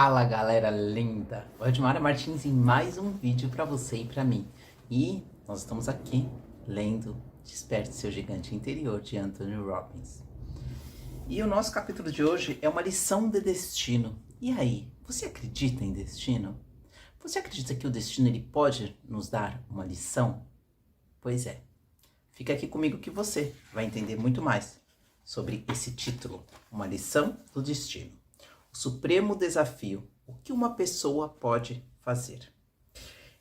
Fala galera linda, Valdemara Martins em mais um vídeo para você e para mim. E nós estamos aqui lendo Desperte Seu Gigante Interior de Anthony Robbins. E o nosso capítulo de hoje é uma lição de destino. E aí, você acredita em destino? Você acredita que o destino ele pode nos dar uma lição? Pois é, fica aqui comigo que você vai entender muito mais sobre esse título, Uma Lição do Destino. O supremo desafio, o que uma pessoa pode fazer.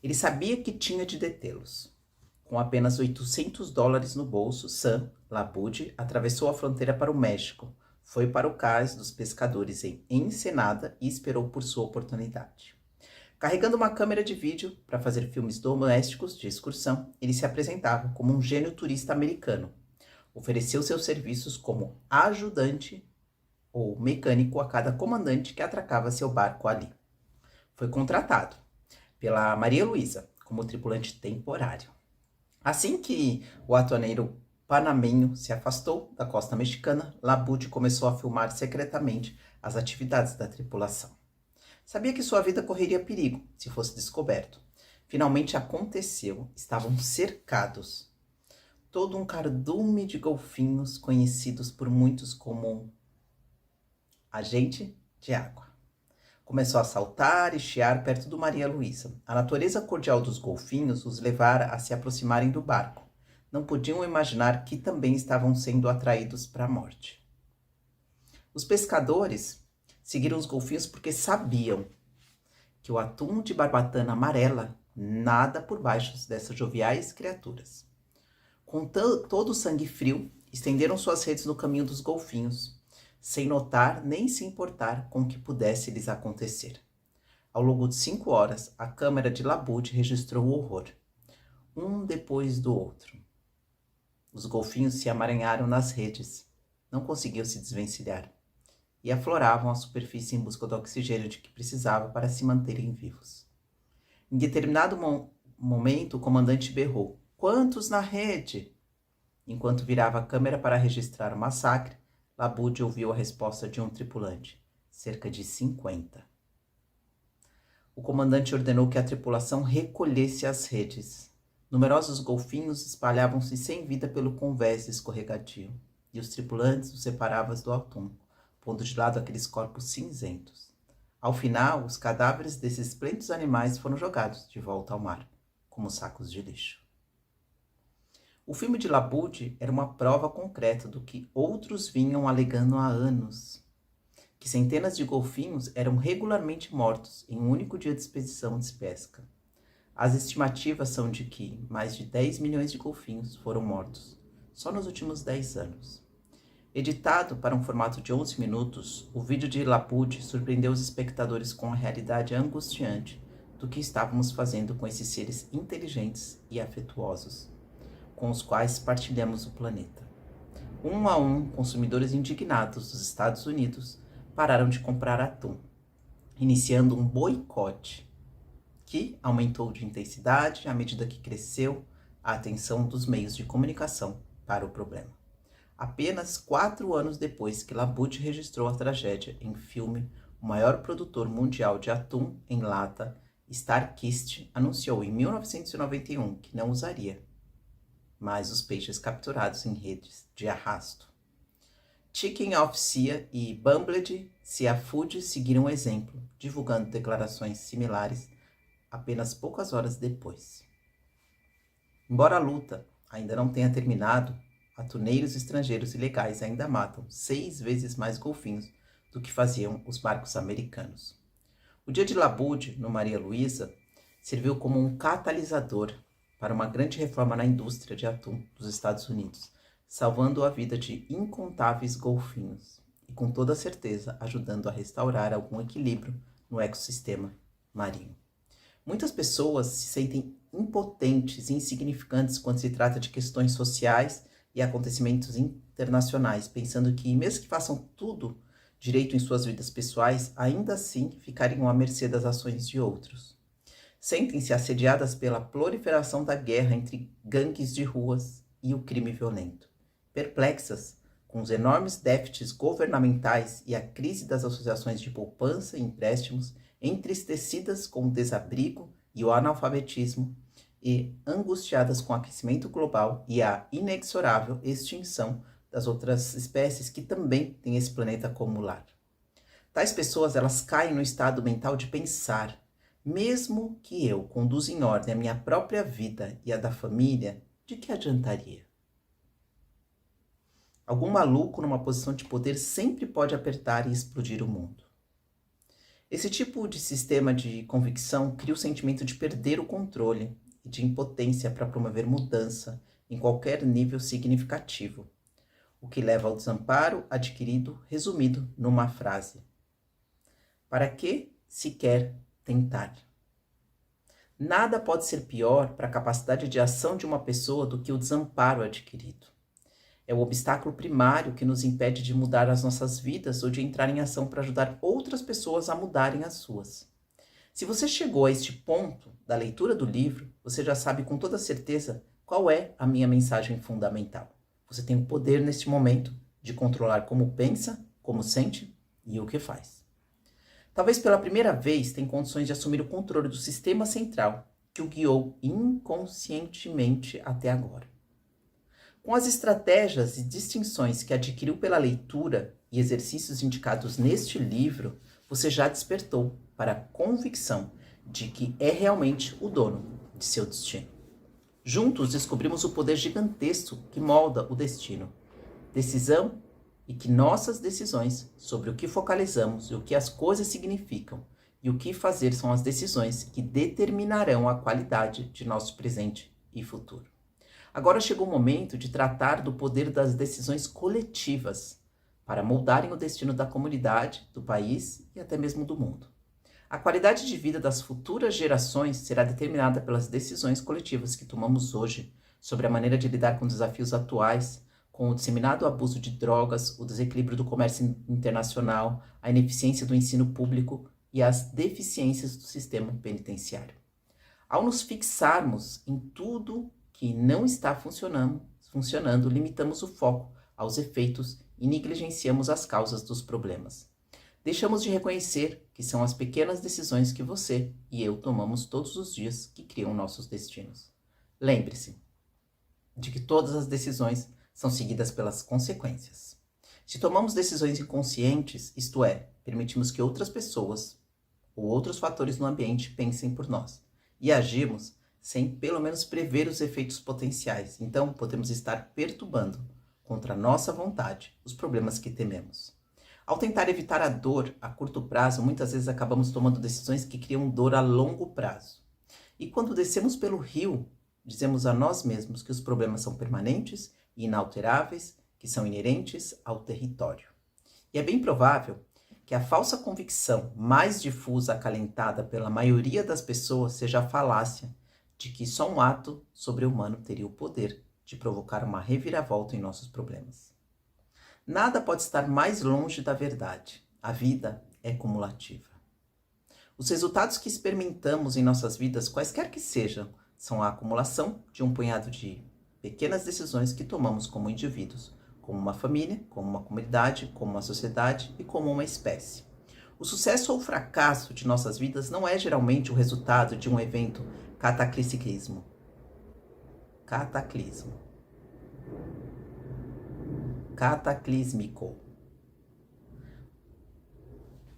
Ele sabia que tinha de detê-los. Com apenas $800 no bolso, Sam Labud atravessou a fronteira para o México, foi para o cais dos pescadores em Ensenada e esperou por sua oportunidade. Carregando uma câmera de vídeo para fazer filmes domésticos de excursão, ele se apresentava como um gênio turista americano. Ofereceu seus serviços como ajudante ou mecânico a cada comandante que atracava seu barco ali. Foi contratado pela Maria Luísa como tripulante temporário. Assim que o atuaneiro panamenho se afastou da costa mexicana, Labud começou a filmar secretamente as atividades da tripulação. Sabia que sua vida correria perigo se fosse descoberto. Finalmente aconteceu, estavam cercados. Todo um cardume de golfinhos conhecidos por muitos como agente de água. Começou a saltar e chiar perto do Maria Luísa. A natureza cordial dos golfinhos os levara a se aproximarem do barco. Não podiam imaginar que também estavam sendo atraídos para a morte. Os pescadores seguiram os golfinhos porque sabiam que o atum de barbatana amarela nada por baixo dessas joviais criaturas. Com todo o sangue frio, estenderam suas redes no caminho dos golfinhos, sem notar nem se importar com o que pudesse lhes acontecer. Ao longo de 5 horas, a câmera de Labud registrou o horror, um depois do outro. Os golfinhos se amaranharam nas redes, não conseguiam se desvencilhar, e afloravam a superfície em busca do oxigênio de que precisavam para se manterem vivos. Em determinado momento, o comandante berrou: "Quantos na rede?" Enquanto virava a câmera para registrar o massacre, Labud ouviu a resposta de um tripulante: cerca de 50. O comandante ordenou que a tripulação recolhesse as redes. Numerosos golfinhos espalhavam-se sem vida pelo convés escorregadio, e os tripulantes os separavam do atum, pondo de lado aqueles corpos cinzentos. Ao final, os cadáveres desses esplêndidos animais foram jogados de volta ao mar, como sacos de lixo. O filme de Labud era uma prova concreta do que outros vinham alegando há anos, que centenas de golfinhos eram regularmente mortos em um único dia de expedição de pesca. As estimativas são de que mais de 10 milhões de golfinhos foram mortos só nos últimos 10 anos. Editado para um formato de 11 minutos, o vídeo de Labud surpreendeu os espectadores com a realidade angustiante do que estávamos fazendo com esses seres inteligentes e afetuosos, com os quais partilhamos o planeta. Um a um, consumidores indignados dos Estados Unidos pararam de comprar atum, iniciando um boicote que aumentou de intensidade à medida que cresceu a atenção dos meios de comunicação para o problema. Apenas 4 anos depois que Labud registrou a tragédia em filme, o maior produtor mundial de atum em lata, StarKist, anunciou em 1991 que não usaria mais os peixes capturados em redes de arrasto. Chicken of Sea e Bumbled Seafood seguiram o exemplo, divulgando declarações similares apenas poucas horas depois. Embora a luta ainda não tenha terminado, atuneiros estrangeiros ilegais ainda matam 6 vezes mais golfinhos do que faziam os barcos americanos. O dia de Labud, no Maria Luísa, serviu como um catalisador para uma grande reforma na indústria de atum dos Estados Unidos, salvando a vida de incontáveis golfinhos e, com toda certeza, ajudando a restaurar algum equilíbrio no ecossistema marinho. Muitas pessoas se sentem impotentes e insignificantes quando se trata de questões sociais e acontecimentos internacionais, pensando que, mesmo que façam tudo direito em suas vidas pessoais, ainda assim ficariam à mercê das ações de outros. Sentem-se assediadas pela proliferação da guerra entre gangues de ruas e o crime violento, perplexas com os enormes déficits governamentais e a crise das associações de poupança e empréstimos, entristecidas com o desabrigo e o analfabetismo, e angustiadas com o aquecimento global e a inexorável extinção das outras espécies que também têm esse planeta como lar. Tais pessoas, elas caem no estado mental de pensar: mesmo que eu conduza em ordem a minha própria vida e a da família, de que adiantaria? Algum maluco numa posição de poder sempre pode apertar e explodir o mundo. Esse tipo de sistema de convicção cria o sentimento de perder o controle e de impotência para promover mudança em qualquer nível significativo, o que leva ao desamparo adquirido, resumido numa frase: para que se quer tentar? Nada pode ser pior para a capacidade de ação de uma pessoa do que o desamparo adquirido. É o obstáculo primário que nos impede de mudar as nossas vidas ou de entrar em ação para ajudar outras pessoas a mudarem as suas. Se você chegou a este ponto da leitura do livro, você já sabe com toda certeza qual é a minha mensagem fundamental. Você tem o poder neste momento de controlar como pensa, como sente e o que faz. Talvez pela primeira vez tenha condições de assumir o controle do sistema central que o guiou inconscientemente até agora. Com as estratégias e distinções que adquiriu pela leitura e exercícios indicados neste livro, você já despertou para a convicção de que é realmente o dono de seu destino. Juntos descobrimos o poder gigantesco que molda o destino, decisão, e que nossas decisões sobre o que focalizamos e o que as coisas significam e o que fazer são as decisões que determinarão a qualidade de nosso presente e futuro. Agora chegou o momento de tratar do poder das decisões coletivas para moldarem o destino da comunidade, do país e até mesmo do mundo. A qualidade de vida das futuras gerações será determinada pelas decisões coletivas que tomamos hoje sobre a maneira de lidar com desafios atuais, com o disseminado abuso de drogas, o desequilíbrio do comércio internacional, a ineficiência do ensino público e as deficiências do sistema penitenciário. Ao nos fixarmos em tudo que não está funcionando, limitamos o foco aos efeitos e negligenciamos as causas dos problemas. Deixamos de reconhecer que são as pequenas decisões que você e eu tomamos todos os dias que criam nossos destinos. Lembre-se de que todas as decisões são seguidas pelas consequências. Se tomamos decisões inconscientes, isto é, permitimos que outras pessoas ou outros fatores no ambiente pensem por nós e agimos sem pelo menos prever os efeitos potenciais, então podemos estar perturbando, contra a nossa vontade, os problemas que tememos. Ao tentar evitar a dor a curto prazo, muitas vezes acabamos tomando decisões que criam dor a longo prazo. E quando descemos pelo rio, dizemos a nós mesmos que os problemas são permanentes e inalteráveis, que são inerentes ao território. E é bem provável que a falsa convicção mais difusa acalentada pela maioria das pessoas seja a falácia de que só um ato sobre-humano teria o poder de provocar uma reviravolta em nossos problemas. Nada pode estar mais longe da verdade. A vida é cumulativa. Os resultados que experimentamos em nossas vidas, quaisquer que sejam, são a acumulação de um punhado de pequenas decisões que tomamos como indivíduos, como uma família, como uma comunidade, como uma sociedade e como uma espécie. O sucesso ou o fracasso de nossas vidas não é geralmente o resultado de um evento cataclísmico.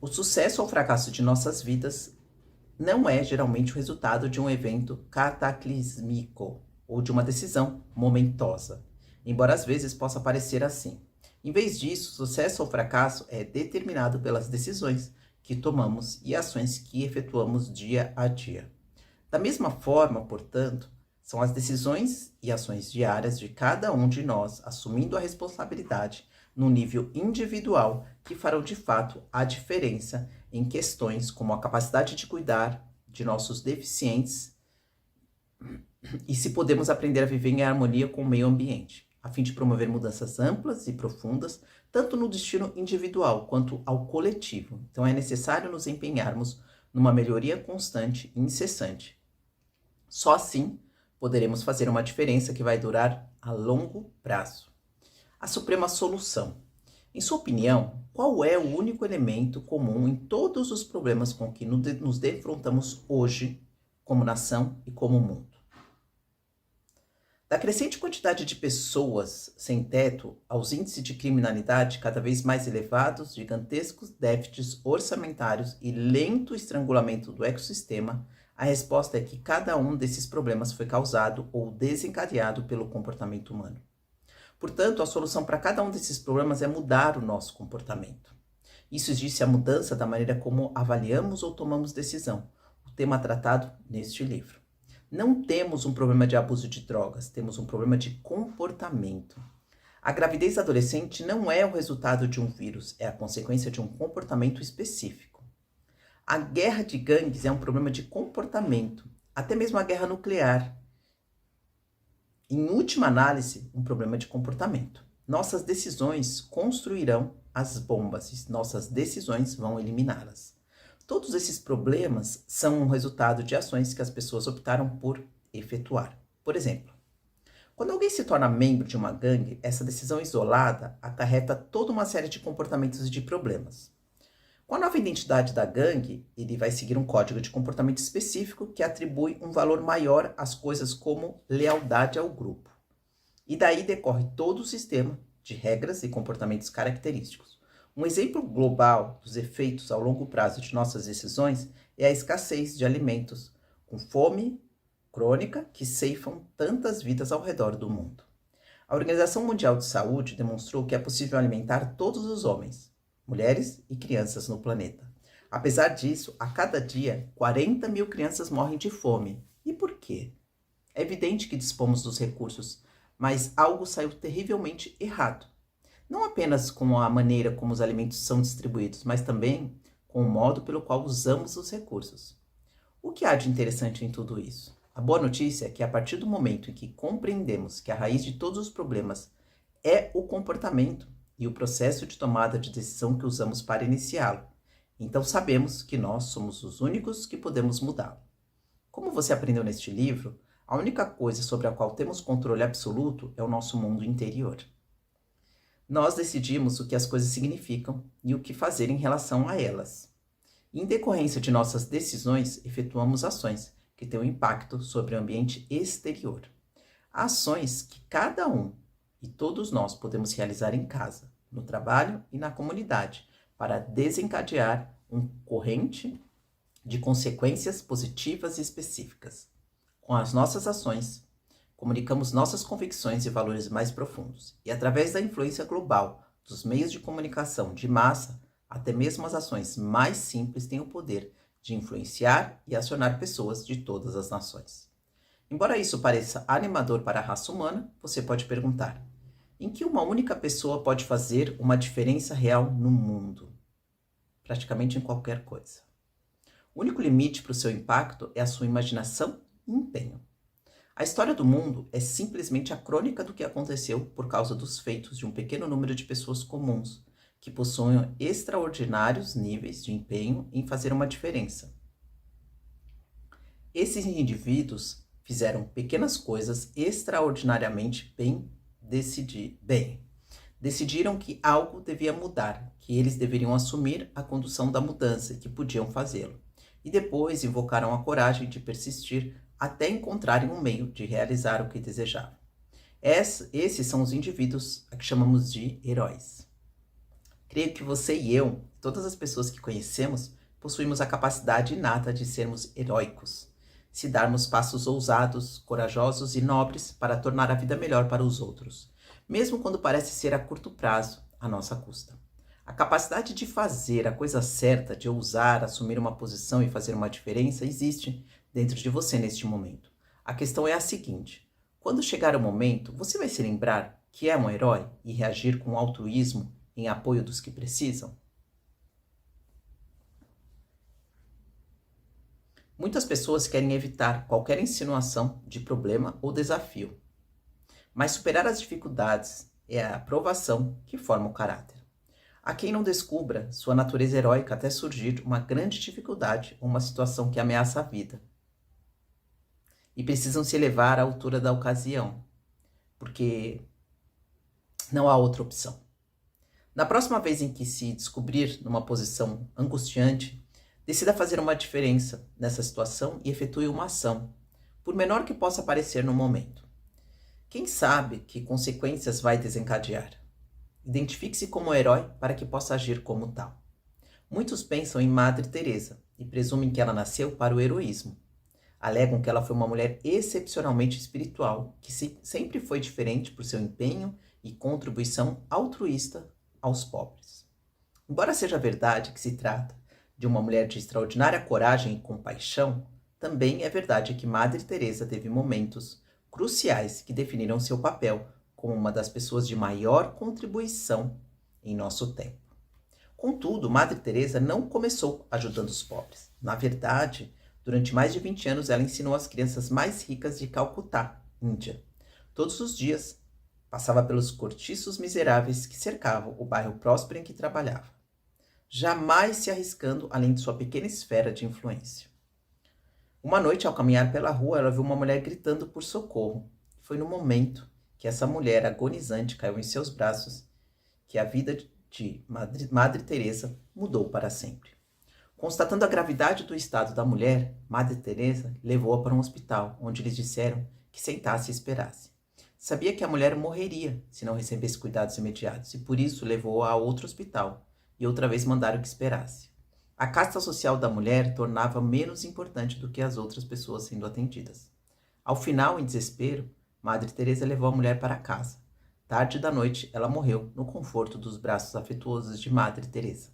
O sucesso ou fracasso de nossas vidas não é geralmente o resultado de um evento cataclísmico ou de uma decisão momentosa, embora às vezes possa parecer assim. Em vez disso, sucesso ou fracasso é determinado pelas decisões que tomamos e ações que efetuamos dia a dia. Da mesma forma, portanto, são as decisões e ações diárias de cada um de nós, assumindo a responsabilidade no nível individual, que farão de fato a diferença em questões como a capacidade de cuidar de nossos deficientes e se podemos aprender a viver em harmonia com o meio ambiente, a fim de promover mudanças amplas e profundas, tanto no destino individual quanto ao coletivo. Então é necessário nos empenharmos numa melhoria constante e incessante. Só assim poderemos fazer uma diferença que vai durar a longo prazo. A suprema solução. Em sua opinião, qual é o único elemento comum em todos os problemas com que nos defrontamos hoje, como nação e como mundo? Da crescente quantidade de pessoas sem teto aos índices de criminalidade cada vez mais elevados, gigantescos déficits orçamentários e lento estrangulamento do ecossistema, a resposta é que cada um desses problemas foi causado ou desencadeado pelo comportamento humano. Portanto, a solução para cada um desses problemas é mudar o nosso comportamento. Isso exige a mudança da maneira como avaliamos ou tomamos decisão, o tema tratado neste livro. Não temos um problema de abuso de drogas, temos um problema de comportamento. A gravidez adolescente não é o resultado de um vírus, é a consequência de um comportamento específico. A guerra de gangues é um problema de comportamento, até mesmo a guerra nuclear. Em última análise, um problema de comportamento. Nossas decisões construirão as bombas e nossas decisões vão eliminá-las. Todos esses problemas são um resultado de ações que as pessoas optaram por efetuar. Por exemplo, quando alguém se torna membro de uma gangue, essa decisão isolada acarreta toda uma série de comportamentos e de problemas. Com a nova identidade da gangue, ele vai seguir um código de comportamento específico que atribui um valor maior às coisas como lealdade ao grupo. E daí decorre todo o sistema de regras e comportamentos característicos. Um exemplo global dos efeitos ao longo prazo de nossas decisões é a escassez de alimentos, com fome crônica que ceifam tantas vidas ao redor do mundo. A Organização Mundial de Saúde demonstrou que é possível alimentar todos os homens, mulheres e crianças no planeta. Apesar disso, a cada dia, 40 mil crianças morrem de fome. E por quê? É evidente que dispomos dos recursos, mas algo saiu terrivelmente errado. Não apenas com a maneira como os alimentos são distribuídos, mas também com o modo pelo qual usamos os recursos. O que há de interessante em tudo isso? A boa notícia é que a partir do momento em que compreendemos que a raiz de todos os problemas é o comportamento e o processo de tomada de decisão que usamos para iniciá-lo, então sabemos que nós somos os únicos que podemos mudá-lo. Como você aprendeu neste livro, a única coisa sobre a qual temos controle absoluto é o nosso mundo interior. Nós decidimos o que as coisas significam e o que fazer em relação a elas. Em decorrência de nossas decisões, efetuamos ações que têm um impacto sobre o ambiente exterior. Ações que cada um e todos nós podemos realizar em casa, no trabalho e na comunidade, para desencadear um corrente de consequências positivas e específicas. Com as nossas ações, comunicamos nossas convicções e valores mais profundos. E através da influência global dos meios de comunicação de massa, até mesmo as ações mais simples têm o poder de influenciar e acionar pessoas de todas as nações. Embora isso pareça animador para a raça humana, você pode perguntar: em que uma única pessoa pode fazer uma diferença real no mundo? Praticamente em qualquer coisa. O único limite para o seu impacto é a sua imaginação e empenho. A história do mundo é simplesmente a crônica do que aconteceu por causa dos feitos de um pequeno número de pessoas comuns, que possuem extraordinários níveis de empenho em fazer uma diferença. Esses indivíduos fizeram pequenas coisas extraordinariamente bem. Decidiram que algo devia mudar, que eles deveriam assumir a condução da mudança e que podiam fazê-lo. E depois invocaram a coragem de persistir até encontrarem um meio de realizar o que desejavam. Esses são os indivíduos a que chamamos de heróis. Creio que você e eu, todas as pessoas que conhecemos, possuímos a capacidade inata de sermos heróicos, se darmos passos ousados, corajosos e nobres para tornar a vida melhor para os outros, mesmo quando parece ser a curto prazo, à nossa custa. A capacidade de fazer a coisa certa, de ousar, assumir uma posição e fazer uma diferença existe dentro de você neste momento. A questão é a seguinte: quando chegar o momento, você vai se lembrar que é um herói e reagir com altruísmo em apoio dos que precisam? Muitas pessoas querem evitar qualquer insinuação de problema ou desafio, mas superar as dificuldades é a aprovação que forma o caráter. Há quem não descubra sua natureza heróica até surgir uma grande dificuldade ou uma situação que ameaça a vida. E precisam se elevar à altura da ocasião, porque Não há outra opção. Na próxima vez em que se descobrir numa posição angustiante, decida fazer uma diferença nessa situação e efetue uma ação, por menor que possa parecer no momento. Quem sabe que consequências vai desencadear? Identifique-se como herói para que possa agir como tal. Muitos pensam em Madre Teresa e presumem que ela nasceu para o heroísmo. Alegam que ela foi uma mulher excepcionalmente espiritual, que sempre foi diferente por seu empenho e contribuição altruísta aos pobres. Embora seja verdade que se trata de uma mulher de extraordinária coragem e compaixão, também é verdade que Madre Teresa teve momentos cruciais que definiram seu papel como uma das pessoas de maior contribuição em nosso tempo. Contudo, Madre Teresa não começou ajudando os pobres. Na verdade, durante mais de 20 anos, ela ensinou as crianças mais ricas de Calcutá, Índia. Todos os dias, passava pelos cortiços miseráveis que cercavam o bairro próspero em que trabalhava, jamais se arriscando além de sua pequena esfera de influência. Uma noite, ao caminhar pela rua, ela viu uma mulher gritando por socorro. Foi no momento que essa mulher agonizante caiu em seus braços que a vida de Madre Teresa mudou para sempre. Constatando a gravidade do estado da mulher, Madre Teresa levou-a para um hospital, onde lhes disseram que sentasse e esperasse. Sabia que a mulher morreria se não recebesse cuidados imediatos, e por isso levou-a a outro hospital, e outra vez mandaram que esperasse. A casta social da mulher tornava menos importante do que as outras pessoas sendo atendidas. Ao final, em desespero, Madre Teresa levou a mulher para casa. Tarde da noite, ela morreu no conforto dos braços afetuosos de Madre Teresa.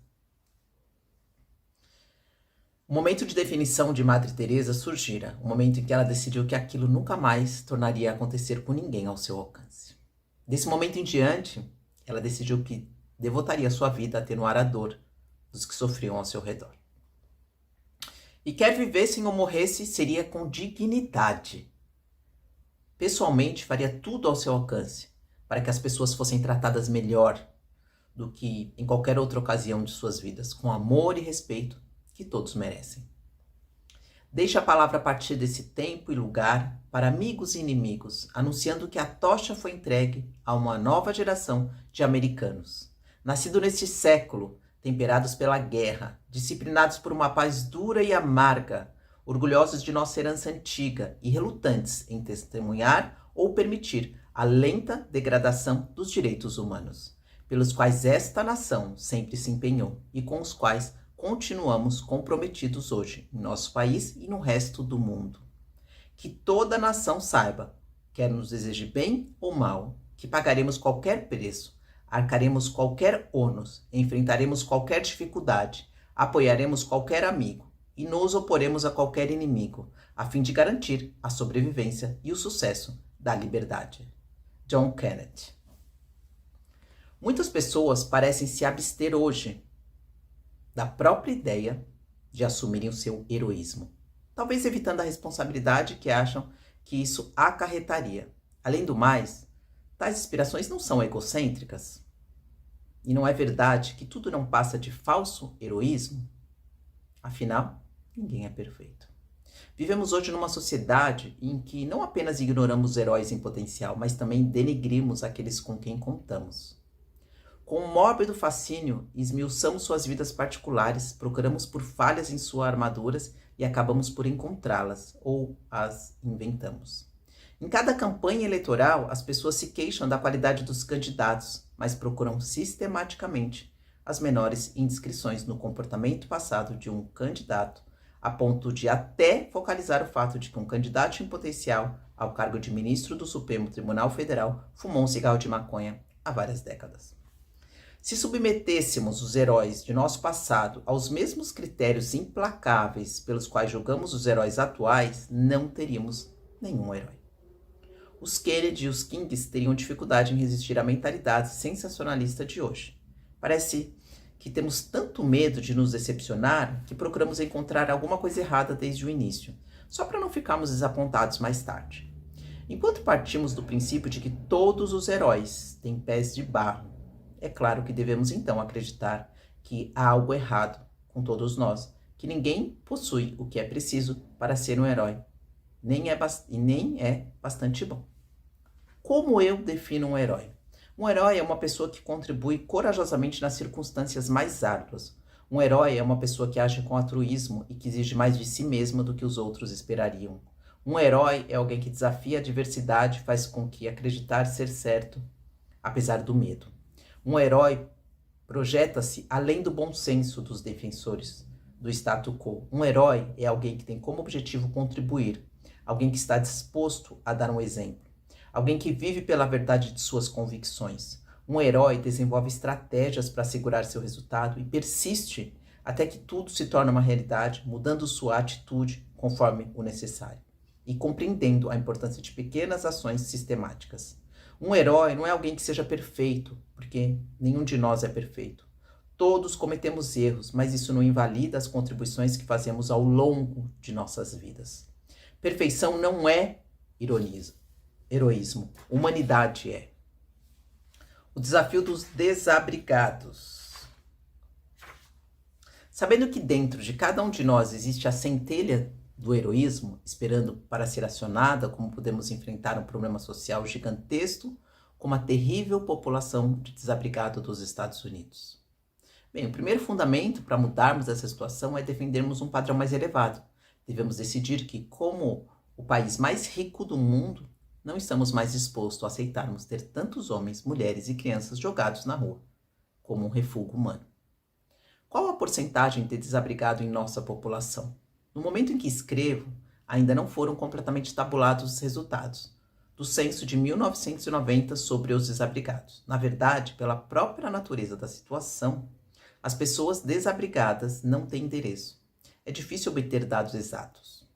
O momento de definição de Madre Teresa surgira, o momento em que ela decidiu que aquilo nunca mais tornaria a acontecer com ninguém ao seu alcance. Desse momento em diante, ela decidiu que devotaria sua vida a atenuar a dor dos que sofriam ao seu redor. E quer vivessem ou morresse, seria com dignidade. Pessoalmente, faria tudo ao seu alcance para que as pessoas fossem tratadas melhor do que em qualquer outra ocasião de suas vidas, com amor e respeito que todos merecem. Deixe a palavra partir desse tempo e lugar para amigos e inimigos, anunciando que a tocha foi entregue a uma nova geração de americanos, nascido neste século, temperados pela guerra, disciplinados por uma paz dura e amarga, orgulhosos de nossa herança antiga e relutantes em testemunhar ou permitir a lenta degradação dos direitos humanos, pelos quais esta nação sempre se empenhou e com os quais continuamos comprometidos hoje em nosso país e no resto do mundo. Que toda nação saiba, quer nos deseje bem ou mal, que pagaremos qualquer preço, arcaremos qualquer ônus, enfrentaremos qualquer dificuldade, apoiaremos qualquer amigo e nos oporemos a qualquer inimigo, a fim de garantir a sobrevivência e o sucesso da liberdade. John Kennedy. Muitas pessoas parecem se abster hoje da própria ideia de assumirem o seu heroísmo, talvez evitando a responsabilidade que acham que isso acarretaria. Além do mais, tais inspirações não são egocêntricas? E não é verdade que tudo não passa de falso heroísmo? Afinal, ninguém é perfeito. Vivemos hoje numa sociedade em que não apenas ignoramos heróis em potencial, mas também denegrimos aqueles com quem contamos. Com um mórbido fascínio, esmiuçamos suas vidas particulares, procuramos por falhas em suas armaduras e acabamos por encontrá-las, ou as inventamos. Em cada campanha eleitoral, as pessoas se queixam da qualidade dos candidatos, mas procuram sistematicamente as menores indiscrições no comportamento passado de um candidato, a ponto de até focalizar o fato de que um candidato em potencial ao cargo de ministro do Supremo Tribunal Federal fumou um cigarro de maconha há várias décadas. Se submetêssemos os heróis de nosso passado aos mesmos critérios implacáveis pelos quais julgamos os heróis atuais, não teríamos nenhum herói. Os Kennedy e os Kings teriam dificuldade em resistir à mentalidade sensacionalista de hoje. Parece que temos tanto medo de nos decepcionar que procuramos encontrar alguma coisa errada desde o início, só para não ficarmos desapontados mais tarde. Enquanto partimos do princípio de que todos os heróis têm pés de barro, é claro que devemos então acreditar que há algo errado com todos nós, que ninguém possui o que é preciso para ser um herói, nem é bastante bom. Como eu defino um herói? Um herói é uma pessoa que contribui corajosamente nas circunstâncias mais árduas. Um herói é uma pessoa que age com altruísmo e que exige mais de si mesma do que os outros esperariam. Um herói é alguém que desafia a adversidade e faz com que acreditar ser certo, apesar do medo. Um herói projeta-se além do bom senso dos defensores do status quo. Um herói é alguém que tem como objetivo contribuir, alguém que está disposto a dar um exemplo, alguém que vive pela verdade de suas convicções. Um herói desenvolve estratégias para assegurar seu resultado e persiste até que tudo se torne uma realidade, mudando sua atitude conforme o necessário e compreendendo a importância de pequenas ações sistemáticas. Um herói não é alguém que seja perfeito, porque nenhum de nós é perfeito. Todos cometemos erros, mas isso não invalida as contribuições que fazemos ao longo de nossas vidas. Perfeição não é heroísmo, humanidade é. O desafio dos desabrigados. Sabendo que dentro de cada um de nós existe a centelha do heroísmo, esperando para ser acionada, como podemos enfrentar um problema social gigantesco, como a terrível população de desabrigado dos Estados Unidos. Bem, o primeiro fundamento para mudarmos essa situação é defendermos um padrão mais elevado. Devemos decidir que, como o país mais rico do mundo, não estamos mais dispostos a aceitarmos ter tantos homens, mulheres e crianças jogados na rua, como um refúgio humano. Qual a porcentagem de desabrigado em nossa população? No momento em que escrevo, ainda não foram completamente tabulados os resultados do censo de 1990 sobre os desabrigados. Na verdade, pela própria natureza da situação, as pessoas desabrigadas não têm endereço. É difícil obter dados exatos.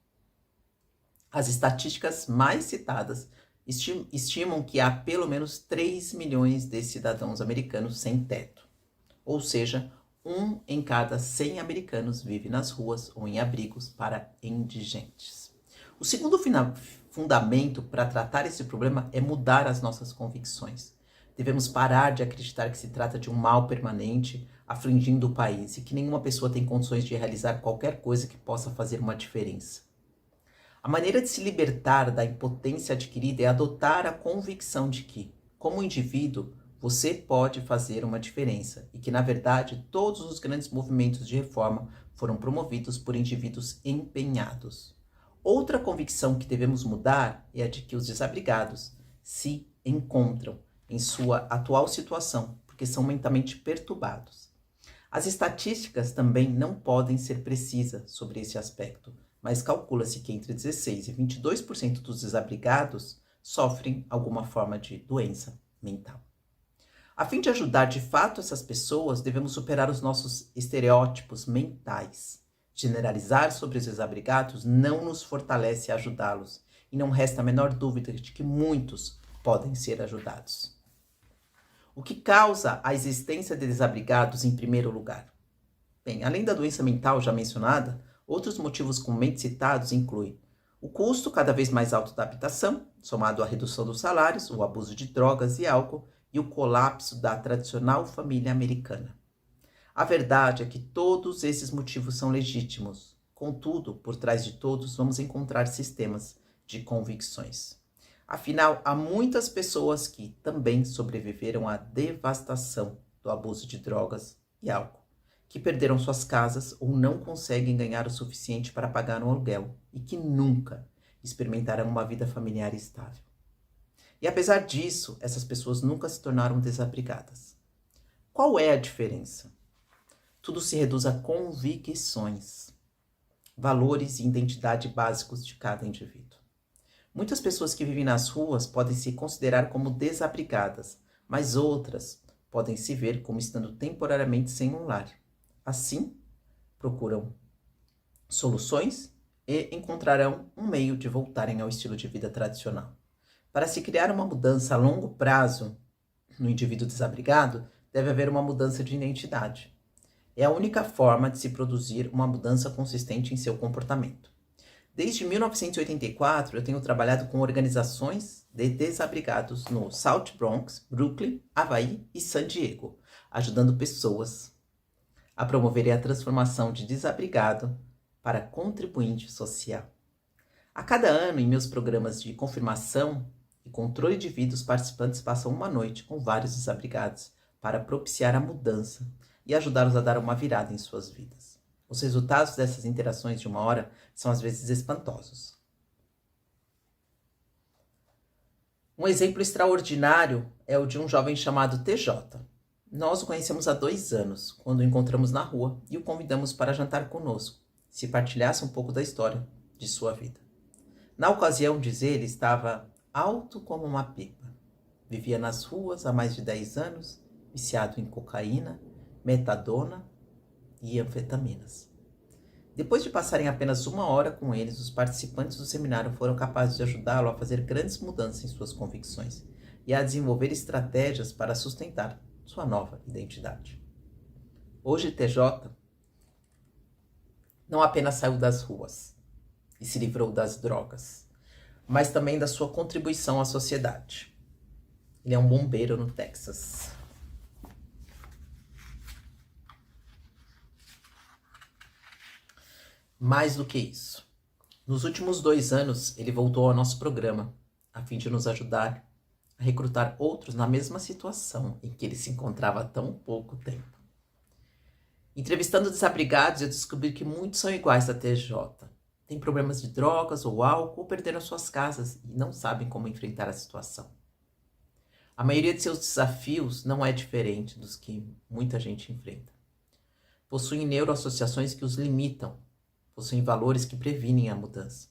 As estatísticas mais citadas estimam que há pelo menos 3 milhões de cidadãos americanos sem teto, ou seja, 1 em cada 100 americanos vive nas ruas ou em abrigos para indigentes. O segundo fundamento para tratar esse problema é mudar as nossas convicções. Devemos parar de acreditar que se trata de um mal permanente afligindo o país e que nenhuma pessoa tem condições de realizar qualquer coisa que possa fazer uma diferença. A maneira de se libertar da impotência adquirida é adotar a convicção de que, como indivíduo, você pode fazer uma diferença e que, na verdade, todos os grandes movimentos de reforma foram promovidos por indivíduos empenhados. Outra convicção que devemos mudar é a de que os desabrigados se encontram em sua atual situação porque são mentalmente perturbados. As estatísticas também não podem ser precisas sobre esse aspecto, mas calcula-se que entre 16% e 22% dos desabrigados sofrem alguma forma de doença mental. A fim de ajudar de fato essas pessoas, devemos superar os nossos estereótipos mentais. Generalizar sobre os desabrigados não nos fortalece a ajudá-los, e não resta a menor dúvida de que muitos podem ser ajudados. O que causa a existência de desabrigados em primeiro lugar? Bem, além da doença mental já mencionada, outros motivos comumente citados incluem o custo cada vez mais alto da habitação, somado à redução dos salários, o abuso de drogas e álcool, e o colapso da tradicional família americana. A verdade é que todos esses motivos são legítimos. Contudo, por trás de todos, vamos encontrar sistemas de convicções. Afinal, há muitas pessoas que também sobreviveram à devastação do abuso de drogas e álcool, que perderam suas casas ou não conseguem ganhar o suficiente para pagar um aluguel e que nunca experimentarão uma vida familiar estável. E apesar disso, essas pessoas nunca se tornaram desabrigadas. Qual é a diferença? Tudo se reduz a convicções, valores e identidade básicos de cada indivíduo. Muitas pessoas que vivem nas ruas podem se considerar como desabrigadas, mas outras podem se ver como estando temporariamente sem um lar. Assim, procuram soluções e encontrarão um meio de voltarem ao estilo de vida tradicional. Para se criar uma mudança a longo prazo no indivíduo desabrigado, deve haver uma mudança de identidade. É a única forma de se produzir uma mudança consistente em seu comportamento. Desde 1984, eu tenho trabalhado com organizações de desabrigados no South Bronx, Brooklyn, Havaí e San Diego, ajudando pessoas a promoverem a transformação de desabrigado para contribuinte social. A cada ano, em meus programas de confirmação e controle de vida, os participantes passam uma noite com vários desabrigados para propiciar a mudança e ajudá-los a dar uma virada em suas vidas. Os resultados dessas interações de uma hora são às vezes espantosos. Um exemplo extraordinário é o de um jovem chamado TJ. Nós o conhecemos há 2 anos, quando o encontramos na rua e o convidamos para jantar conosco, se partilhasse um pouco da história de sua vida. Na ocasião, diz ele, estava alto como uma pipa. Vivia nas ruas há mais de 10 anos, viciado em cocaína, metadona e anfetaminas. Depois de passarem apenas 1 hora com eles, os participantes do seminário foram capazes de ajudá-lo a fazer grandes mudanças em suas convicções e a desenvolver estratégias para sustentar sua nova identidade. Hoje, TJ não apenas saiu das ruas e se livrou das drogas, mas também da sua contribuição à sociedade. Ele é um bombeiro no Texas. Mais do que isso, nos últimos 2 anos, ele voltou ao nosso programa, a fim de nos ajudar a recrutar outros na mesma situação em que ele se encontrava há tão pouco tempo. Entrevistando desabrigados, eu descobri que muitos são iguais a TJ. Têm problemas de drogas ou álcool, ou perderam suas casas e não sabem como enfrentar a situação. A maioria de seus desafios não é diferente dos que muita gente enfrenta. Possuem neuroassociações que os limitam, possuem valores que previnem a mudança.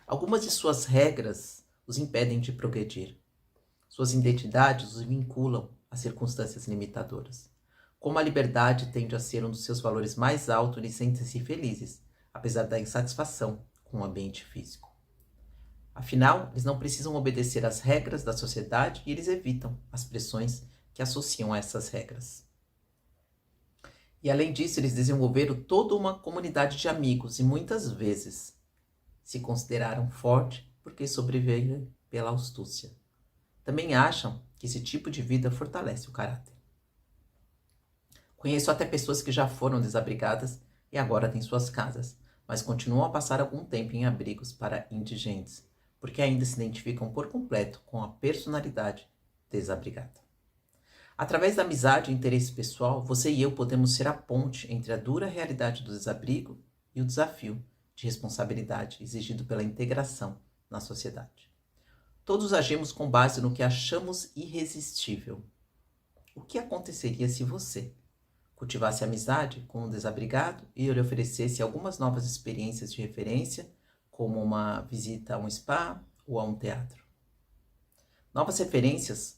Algumas de suas regras os impedem de progredir. Suas identidades os vinculam a circunstâncias limitadoras. Como a liberdade tende a ser um dos seus valores mais altos, eles sentem-se felizes, apesar da insatisfação com o ambiente físico. Afinal, eles não precisam obedecer às regras da sociedade e eles evitam as pressões que associam a essas regras. E além disso, eles desenvolveram toda uma comunidade de amigos e muitas vezes se consideraram fortes porque sobreviveram pela astúcia. Também acham que esse tipo de vida fortalece o caráter. Conheço até pessoas que já foram desabrigadas e agora têm suas casas, mas continuam a passar algum tempo em abrigos para indigentes, porque ainda se identificam por completo com a personalidade desabrigada. Através da amizade e interesse pessoal, você e eu podemos ser a ponte entre a dura realidade do desabrigo e o desafio de responsabilidade exigido pela integração na sociedade. Todos agimos com base no que achamos irresistível. O que aconteceria se você cultivasse amizade com um desabrigado e lhe oferecesse algumas novas experiências de referência, como uma visita a um spa ou a um teatro? Novas referências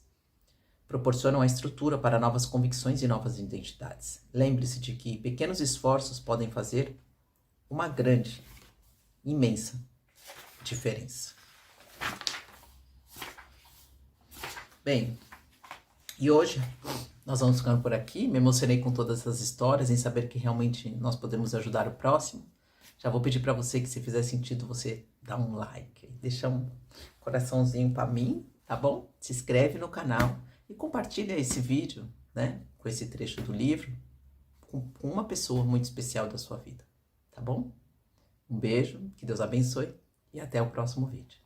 proporcionam a estrutura para novas convicções e novas identidades. Lembre-se de que pequenos esforços podem fazer uma grande, imensa diferença. Bem, e hoje nós vamos ficando por aqui. Me emocionei com todas essas histórias, em saber que realmente nós podemos ajudar o próximo. Já vou pedir para você que, se fizer sentido, você dá um like, deixa um coraçãozinho para mim, tá bom? Se inscreve no canal e compartilha esse vídeo, né, com esse trecho do livro, com uma pessoa muito especial da sua vida, tá bom? Um beijo, que Deus abençoe e até o próximo vídeo.